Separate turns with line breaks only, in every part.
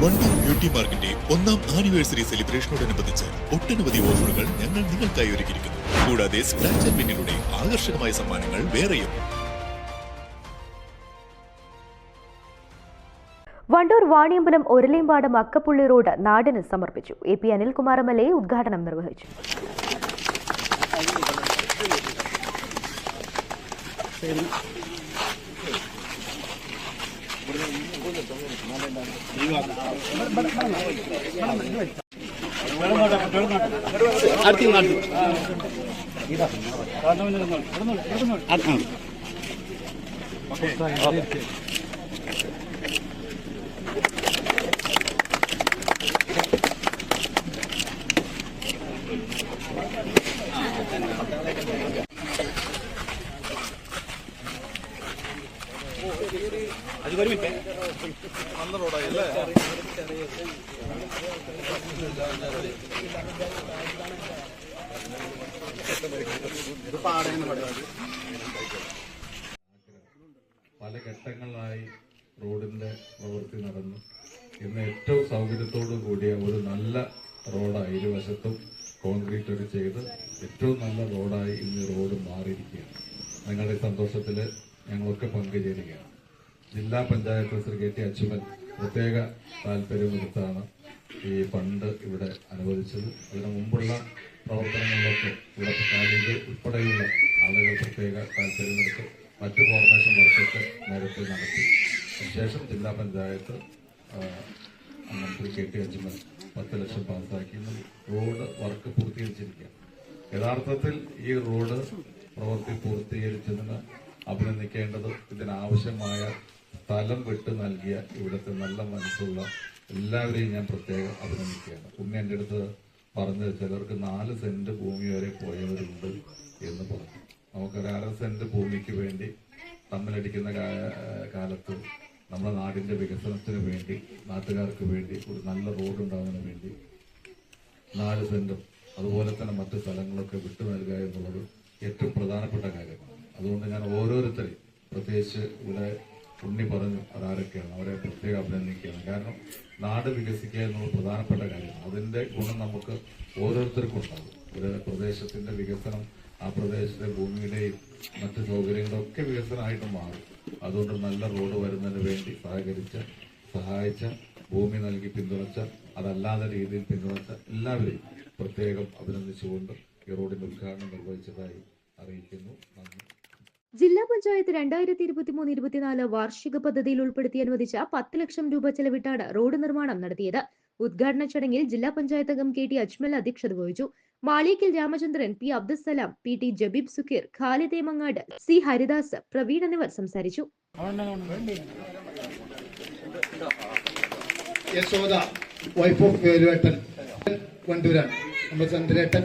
Wandoor beauty മാർക്കിന്റെ 1ാം anniversary സെലിബ്രേഷനോടനുബന്ധിച്ച് ഒട്ടനവധി ഓഫറുകൾ ഞങ്ങൾ നിങ്ങൾക്കായി ഒരുക്കിയിരിക്കുന്നു. കൂടാതെ സ്ക്രാച്ച് ആൻഡ് വിന്നിലൂടെ ആകർഷകമായ സമ്മാനങ്ങൾ വേറെയും.
വണ്ടൂർ വാണിയമ്പലം ഒരലേമ്പാടം അക്കപ്പുള്ളി റോഡ് നാടിന് സമർപ്പിച്ചു. AP അനിൽകുമാർ MLA ഉദ്ഘാടനം നിർവഹിച്ചു.
നല്ല റോഡായല്ലേ?
പല ഘട്ടങ്ങളിലായി റോഡിന്റെ പ്രവൃത്തി നടന്നു. ഇന്ന് ഏറ്റവും സൗകര്യത്തോടു കൂടിയ ഒരു നല്ല റോഡായി, ഇരുവശത്തും കോൺക്രീറ്റ് ഒക്കെ ചെയ്ത് ഏറ്റവും നല്ല റോഡായി ഇന്ന് റോഡ് മാറിയിരിക്കുകയാണ്. നിങ്ങളുടെ സന്തോഷത്തിൽ ഞങ്ങളൊക്കെ പങ്കുചേരുകയാണ്. ജില്ലാ പഞ്ചായത്ത് ശ്രീ KT അച്ചുമൻ പ്രത്യേക താല്പര്യമെടുത്താണ് ഈ ഫണ്ട് ഇവിടെ അനുവദിച്ചത്. അതിനു മുമ്പുള്ള പ്രവർത്തനങ്ങളിലൊക്കെ ഇവിടെ കാലിക ഉൾപ്പെടെയുള്ള ആളുകൾ പ്രത്യേക താല്പര്യമെടുത്ത് മറ്റ് ഫോർമേഷൻ വർക്കൊക്കെ നേരത്തെ നടത്തി. അതിനുശേഷം ജില്ലാ പഞ്ചായത്ത് മന്ത്രി KT അച്ചുമൻ 10 ലക്ഷം പാസ്സാക്കി റോഡ് വർക്ക് പൂർത്തീകരിച്ചിരിക്കുകയാണ്. യഥാർത്ഥത്തിൽ ഈ റോഡ് പ്രവൃത്തി പൂർത്തീകരിച്ചതിന് അഭിനന്ദിക്കേണ്ടത് ഇതിനാവശ്യമായ സ്ഥലം വിട്ടു നൽകിയ ഇവിടുത്തെ നല്ല മനസ്സുള്ള എല്ലാവരെയും ഞാൻ പ്രത്യേകം അഭിനന്ദിക്കുകയാണ്. ഉണ്ണി എൻ്റെ അടുത്ത് പറഞ്ഞത് ചിലർക്ക് 4 സെന്റ് ഭൂമി വരെ പോയവരുണ്ട് എന്ന് പറഞ്ഞു. നമുക്കൊരു 1/2 സെന്റ് ഭൂമിക്ക് വേണ്ടി തമ്മിലടിക്കുന്ന കാലത്ത് നമ്മുടെ നാടിന്റെ വികസനത്തിന് വേണ്ടി, നാട്ടുകാർക്ക് വേണ്ടി, ഒരു നല്ല റോഡ് ഉണ്ടാകുന്നതിന് വേണ്ടി 4 സെന്റും അതുപോലെ തന്നെ മറ്റു സ്ഥലങ്ങളൊക്കെ വിട്ടു നൽകുക എന്നുള്ളത് ഏറ്റവും പ്രധാനപ്പെട്ട കാര്യമാണ്. അതുകൊണ്ട് ഞാൻ ഓരോരുത്തരെയും, പ്രത്യേകിച്ച് ഇവിടെ ഉണ്ണി പറഞ്ഞു അതാരൊക്കെയാണ്, അവരെ പ്രത്യേകം അഭിനന്ദിക്കുകയാണ്. കാരണം നാട് വികസിക്കുക എന്നുള്ള പ്രധാനപ്പെട്ട കാര്യമാണ്. അതിന്റെ ഗുണം നമുക്ക് ഓരോരുത്തർക്കും ഉണ്ടാകും. ഒരു പ്രദേശത്തിന്റെ വികസനം ആ പ്രദേശത്തെ ഭൂമിയുടെയും മറ്റ് സൗകര്യങ്ങളൊക്കെ വികസനമായിട്ട് മാറും. അതുകൊണ്ട് നല്ല റോഡ് വരുന്നതിന് വേണ്ടി സഹായിച്ച, ഭൂമി നൽകി പിന്തുണച്ച, അതല്ലാത്ത രീതിയിൽ പിന്തുണച്ച എല്ലാവരെയും പ്രത്യേകം അഭിനന്ദിച്ചുകൊണ്ട് ഈ റോഡിന്റെ ഉദ്ഘാടനം നിർവഹിച്ചതായി അറിയിക്കുന്നു. നന്ദി.
ജില്ലാ പഞ്ചായത്ത് 2023-24 വാർഷിക പദ്ധതിയിൽ ഉൾപ്പെടുത്തി അനുവദിച്ച 10 ലക്ഷം രൂപ ചെലവിട്ടാണ് റോഡ് നിർമ്മാണം നടത്തിയത്. ഉദ്ഘാടന ചടങ്ങിൽ ജില്ലാ പഞ്ചായത്ത് അംഗം KT അജ്മൽ അധ്യക്ഷത വഹിച്ചു. Malikkal Ramachandran, P Abdussalam, PT Jabeeb Sukkeer, Khalid Mangad, C Haridas, Praveen എന്നിവർ സംസാരിച്ചു.
യശോദ, വൈഫ് ഓഫ് വേലുവേട്ടൻ, വണ്ടൂരാൻ, നമ്മുടെ ചന്ദ്രേട്ടൻ,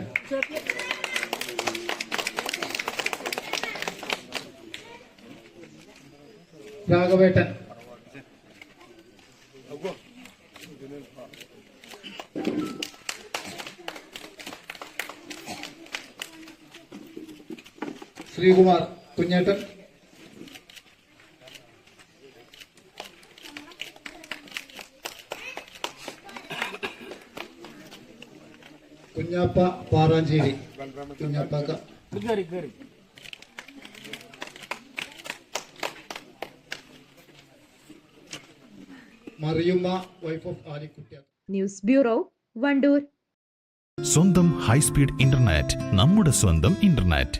രാഘവേട്ടൻ, ശ്രീകുമാർ, കുഞ്ഞേട്ടൻ, കുഞ്ഞാപ്പ പാറാഞ്ചേരി, കുഞ്ഞാപ്പാക്ക, Mariyumma, wife of Alikutty.
News bureau, Wandoor.
സ്വന്തം ഹൈസ്പീഡ് ഇന്റർനെറ്റ്, നമ്മുടെ സ്വന്തം ഇന്റർനെറ്റ്.